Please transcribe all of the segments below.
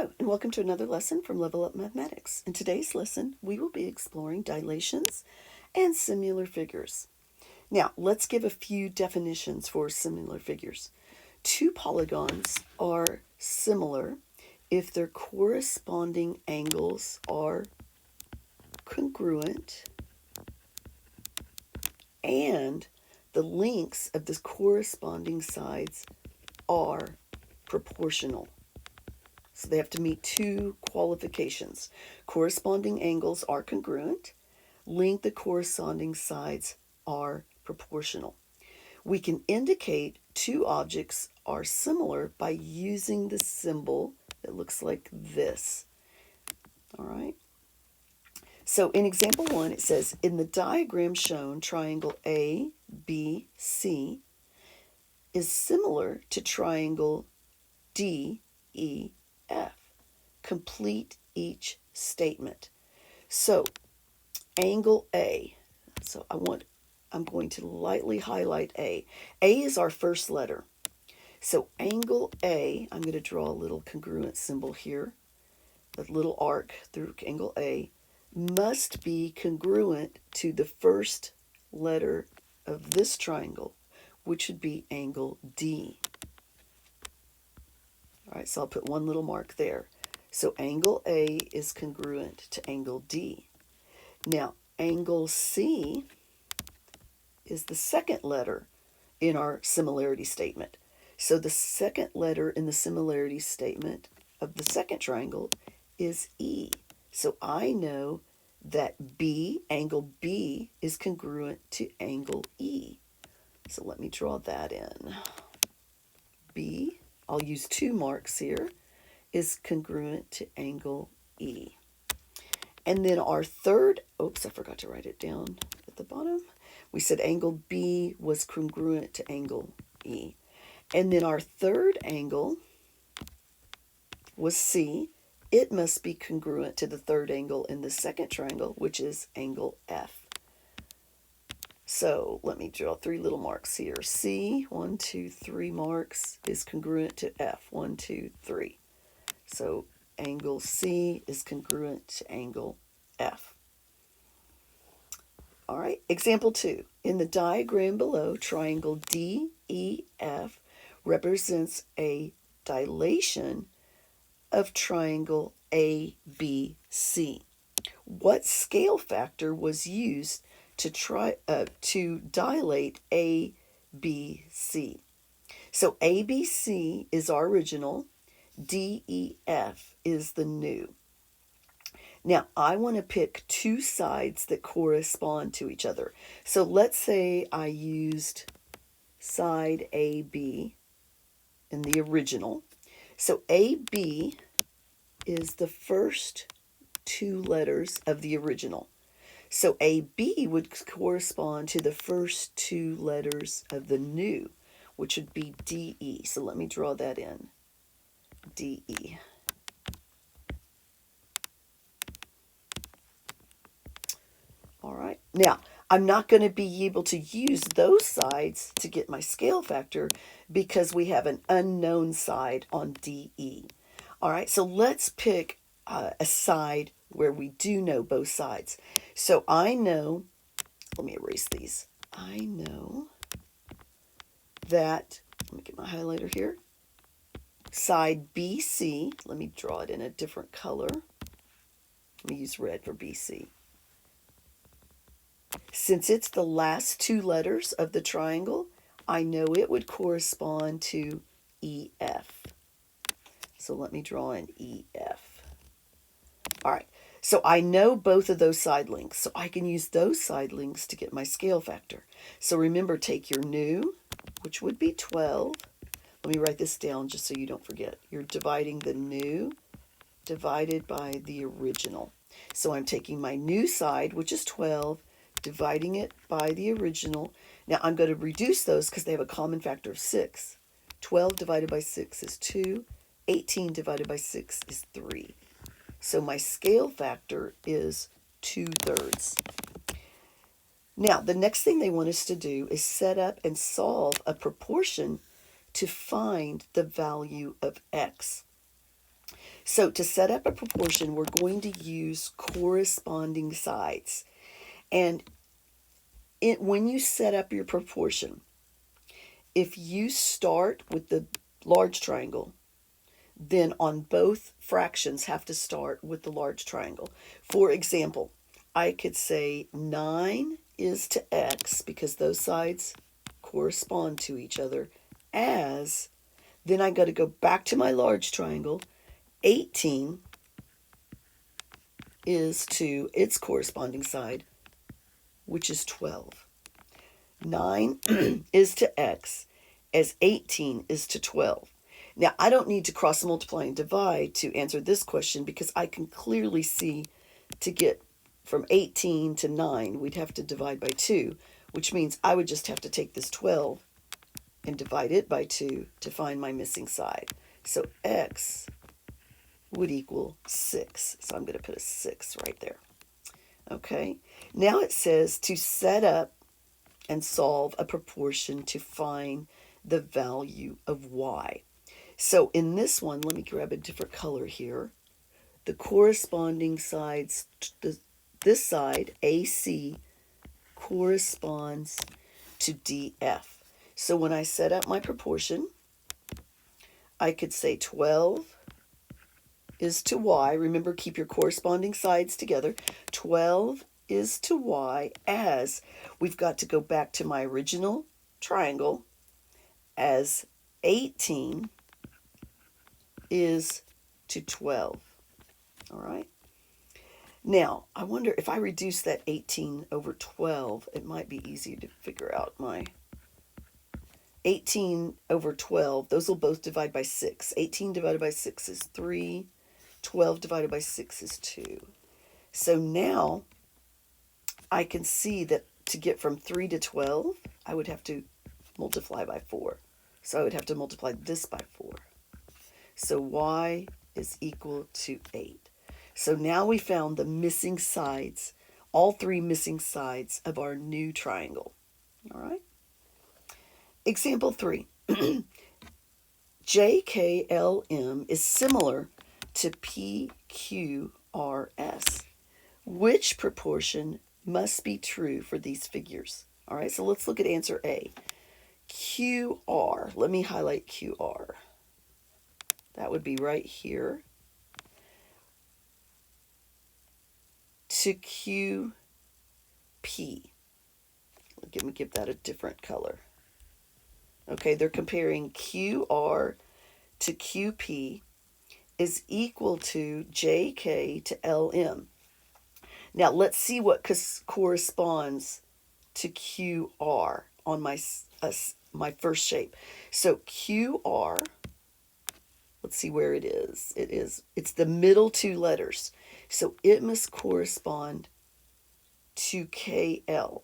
Hello, and welcome to another lesson from Level Up Mathematics. In today's lesson, we will be exploring dilations and similar figures. Now, let's give a few definitions for similar figures. Two polygons are similar if their corresponding angles are congruent and the lengths of the corresponding sides are proportional. So they have to meet two qualifications. Corresponding angles are congruent. Length of corresponding sides are proportional. We can indicate two objects are similar by using the symbol that looks like this. All right. So in example 1, it says, in the diagram shown, triangle ABC is similar to triangle DEF. Complete each statement. So angle A. So I'm going to lightly highlight A. A is our first letter. So angle A, I'm going to draw a little congruent symbol here. A little arc through angle A must be congruent to the first letter of this triangle, which would be angle D. All right, so I'll put one little mark there. So angle A is congruent to angle D. Now, angle C is the second letter in our similarity statement. So the second letter in the similarity statement of the second triangle is E. So I know that angle B is congruent to angle E. So let me draw that in. B, I'll use two marks here, is congruent to angle E. And then our third, oops, I forgot to write it down at the bottom. We said angle B was congruent to angle E. And then our third angle was C. It must be congruent to the third angle in the second triangle, which is angle F. So let me draw three little marks here. C, 1, 2, 3 marks, is congruent to F, 1, 2, 3. So angle C is congruent to angle F. All right, example 2. In the diagram below, triangle DEF represents a dilation of triangle ABC. What scale factor was used to dilate ABC? So ABC is our original. DEF is the new. Now, I want to pick two sides that correspond to each other. So let's say I used side AB in the original. So AB is the first two letters of the original. So AB would correspond to the first two letters of the new, which would be DE. So let me draw that in. DE. All right. Now, I'm not going to be able to use those sides to get my scale factor because we have an unknown side on DE. All right, so let's pick a side where we do know both sides. So I know, let me erase these. I know that, let me get my highlighter here. Side BC, let me draw it in a different color. Let me use red for BC. Since it's the last two letters of the triangle, I know it would correspond to EF. So let me draw an EF. All right, so I know both of those side lengths, so I can use those side lengths to get my scale factor. So remember, take your new, which would be 12. Let me write this down just so you don't forget. You're dividing the new divided by the original. So I'm taking my new side, which is 12, dividing it by the original. Now I'm going to reduce those because they have a common factor of 6. 12 divided by 6 is 2. 18 divided by 6 is 3. So my scale factor is 2/3. Now, the next thing they want us to do is set up and solve a proportion to find the value of x. So to set up a proportion, we're going to use corresponding sides. And when you set up your proportion, if you start with the large triangle, then on both fractions have to start with the large triangle. For example, I could say 9 is to x, because those sides correspond to each other, as, then I got to go back to my large triangle, 18 is to its corresponding side, which is 12. 9 is to x, as 18 is to 12. Now, I don't need to cross multiply and divide to answer this question, because I can clearly see to get from 18 to 9, we'd have to divide by 2, which means I would just have to take this 12 and divide it by 2 to find my missing side. So x would equal 6. So I'm going to put a 6 right there. Okay, now it says to set up and solve a proportion to find the value of y. So in this one, let me grab a different color here. The corresponding sides, this side, AC, corresponds to DF. So when I set up my proportion, I could say 12 is to y. Remember, keep your corresponding sides together. 12 is to y, as we've got to go back to my original triangle, as 18 is to 12. All right. Now, I wonder if I reduce that 18 over 12, it might be easy to figure out my 18 over 12. Those will both divide by 6. 18 divided by 6 is 3. 12 divided by 6 is 2. So now I can see that to get from 3 to 12, I would have to multiply by 4. So I would have to multiply this by 4. So y is equal to 8. So now we found the missing sides, all 3 missing sides of our new triangle. All right. Example 3. JKLM is similar to PQRS. Which proportion must be true for these figures? All right, so let's look at answer A. QR, let me highlight QR. That would be right here. To QP. Let me give that a different color. Okay, they're comparing QR to QP is equal to JK to LM. Now let's see what corresponds to QR on my first shape. So QR, let's see where it is. It's the middle 2 letters. So it must correspond to KL.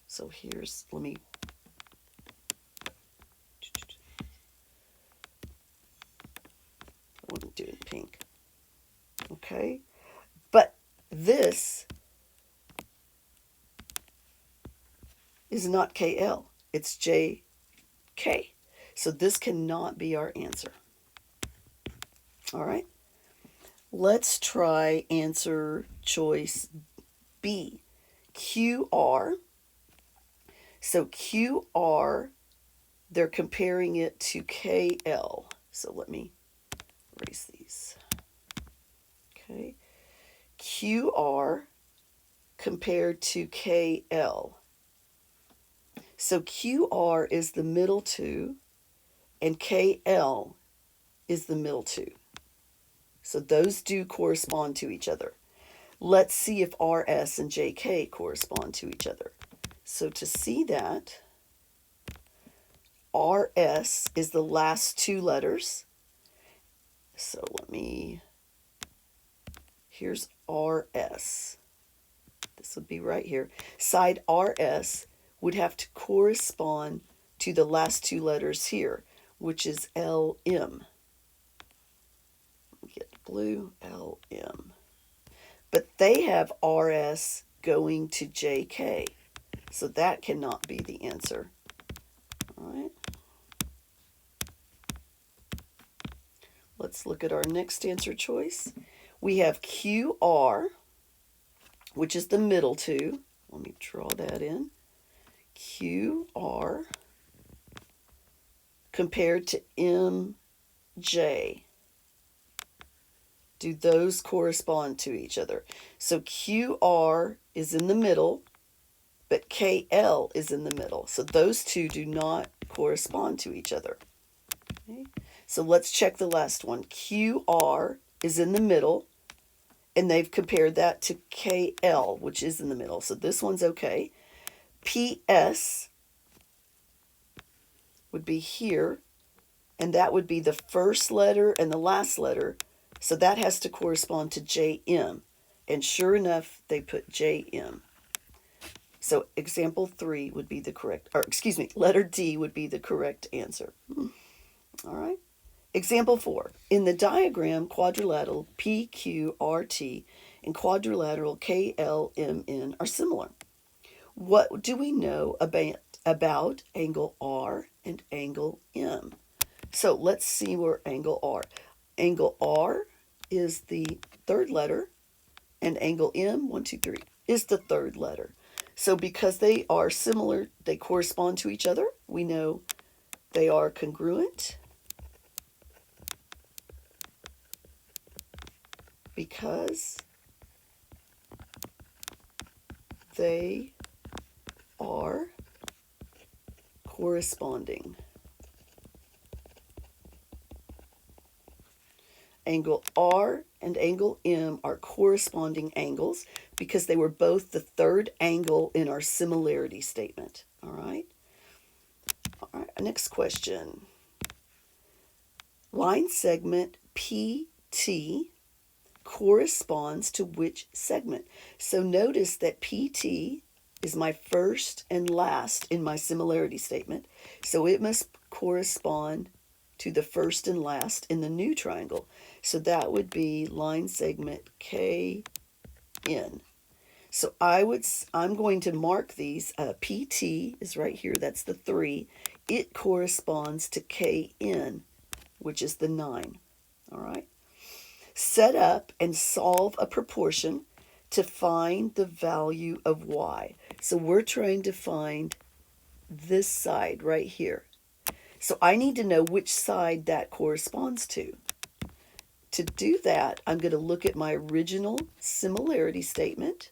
So let me, I wouldn't do it in pink. Okay, but this is not KL, it's JK. So this cannot be our answer. All right, let's try answer choice B, QR. So QR, they're comparing it to KL. So let me erase these. Okay, QR compared to KL. So QR is the middle 2 and KL is the middle 2. So those do correspond to each other. Let's see if RS and JK correspond to each other. So to see that, RS is the last 2 letters. So here's RS. This would be right here. Side RS would have to correspond to the last 2 letters here, which is LM. Get blue, LM. But they have RS going to JK. So that cannot be the answer. All right. Let's look at our next answer choice. We have QR, which is the middle two. Let me draw that in. QR compared to MJ. Do those correspond to each other? So QR is in the middle, but KL is in the middle. So those two do not correspond to each other. Okay. So let's check the last one. QR is in the middle, and they've compared that to KL, which is in the middle. So this one's okay. PS would be here, and that would be the first letter and the last letter. So that has to correspond to JM. And sure enough, they put JM. So example 3 would be the correct, or excuse me, letter D would be the correct answer. All right. Example 4. In the diagram, quadrilateral PQRT and quadrilateral KLMN are similar. What do we know about angle R and angle M? So let's see where angle R. Angle R is the third letter, and angle M, 1, 2, 3, is the third letter. So because they are similar, they correspond to each other, we know they are congruent because they are corresponding. Angle R and angle M are corresponding angles because they were both the third angle in our similarity statement. All right. All right. Next question. Line segment PT corresponds to which segment? So notice that PT is my first and last in my similarity statement. So it must correspond to the first and last in the new triangle. So that would be line segment KN. So I'm going to mark these. PT is right here. That's the 3. It corresponds to KN, which is the 9. All right. Set up and solve a proportion to find the value of y. So we're trying to find this side right here. So I need to know which side that corresponds to. To do that, I'm going to look at my original similarity statement.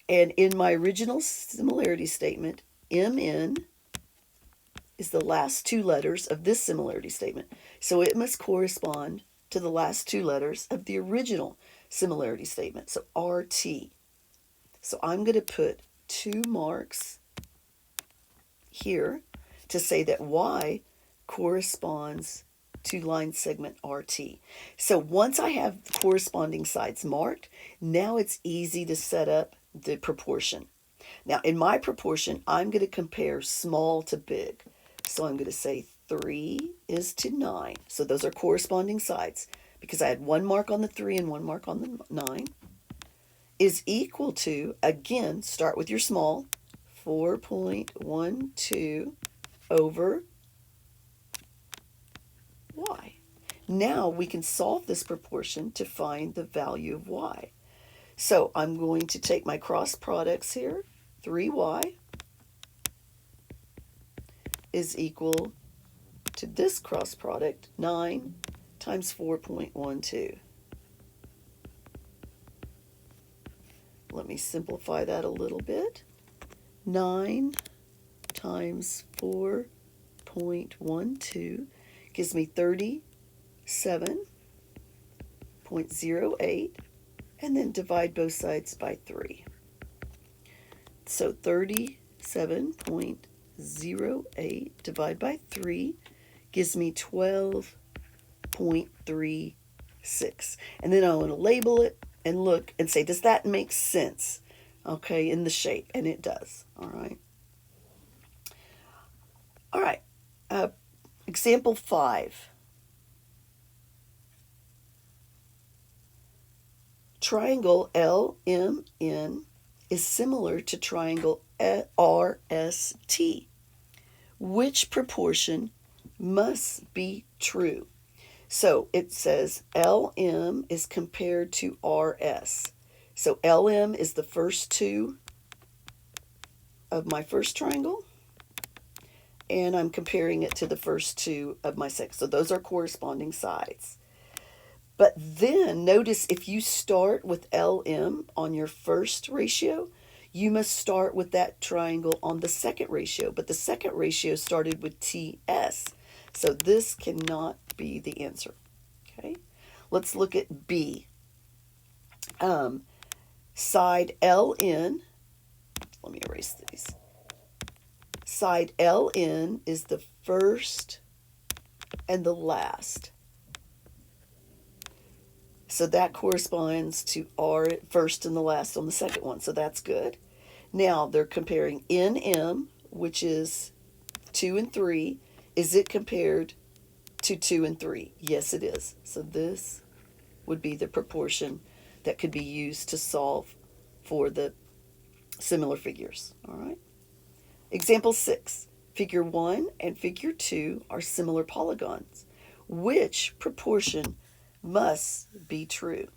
And in my original similarity statement, MN is the last 2 letters of this similarity statement. So it must correspond to the last 2 letters of the original similarity statement. So RT. So I'm going to put 2 marks here to say that Y corresponds to line segment RT. So once I have the corresponding sides marked, now it's easy to set up the proportion. Now in my proportion, I'm going to compare small to big. So I'm going to say 3 is to 9. So those are corresponding sides because I had 1 mark on the 3 and 1 mark on the 9. Is equal to, again, start with your small, 4.12 over y. Now we can solve this proportion to find the value of y. So I'm going to take my cross products here. 3y is equal to this cross product, 9 times 4.12. Let me simplify that a little bit. 9 times 4.12 gives me 37.08, and then divide both sides by 3. So 37.08 divided by 3 gives me 12.36. And then I want to label it and look and say, does that make sense? Okay, in the shape, and it does. All right. All right. Example 5. Triangle LMN is similar to triangle RST. Which proportion must be true? So it says LM is compared to RS. So LM is the first two of my first triangle, and I'm comparing it to the first two of my second. So those are corresponding sides. But then notice if you start with LM on your first ratio, you must start with that triangle on the second ratio. But the second ratio started with TS. So this cannot be the answer. Okay, let's look at B. Side LN, let me erase these. Side LN is the first and the last. So that corresponds to R first and the last on the second one. So that's good. Now they're comparing NM, which is 2 and 3. Is it compared to 2 and 3? Yes, it is. So this would be the proportion that could be used to solve for the similar figures. All right. Example 6. Figure 1 and figure 2 are similar polygons. Which proportion must be true?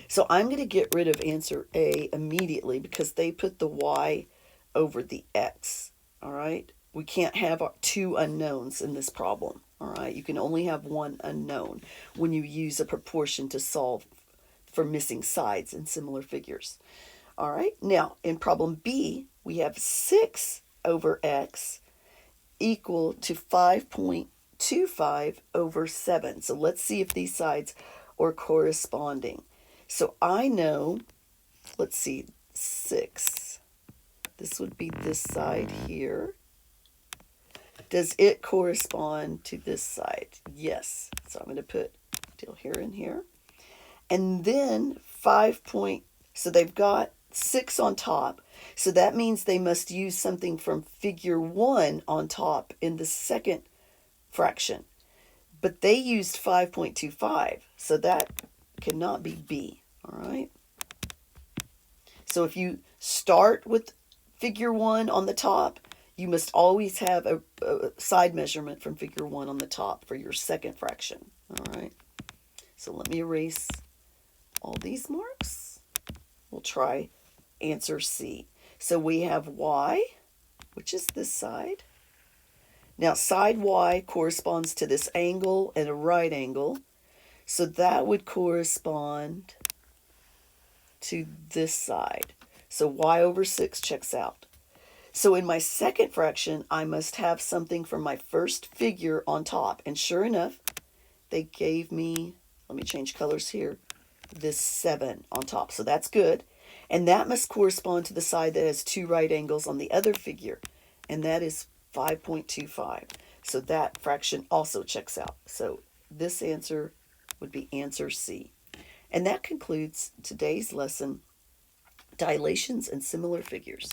So I'm going to get rid of answer A immediately because they put the y over the x. All right. We can't have two unknowns in this problem. All right. You can only have one unknown when you use a proportion to solve for missing sides in similar figures. All right. Now in problem B, we have 6 over x equal to 5.25 over 7. So let's see if these sides are corresponding. So I know, let's see, 6. This would be this side here. Does it correspond to this side? Yes. So I'm going to put till here and here. And then 5 point, so they've got 6 on top. So that means they must use something from figure 1 on top in the second fraction. But they used 5.25, so that cannot be B, all right? So if you start with figure 1 on the top, you must always have a side measurement from figure 1 on the top for your second fraction, all right? So let me erase all these marks. We'll try answer C. So we have y, which is this side. Now side y corresponds to this angle and a right angle. So that would correspond to this side. So y over 6 checks out. So in my second fraction, I must have something from my first figure on top. And sure enough, they gave me, let me change colors here, this 7 on top. So that's good. And that must correspond to the side that has 2 right angles on the other figure. And that is 5.25. So that fraction also checks out. So this answer would be answer C. And that concludes today's lesson, Dilations and Similar Figures.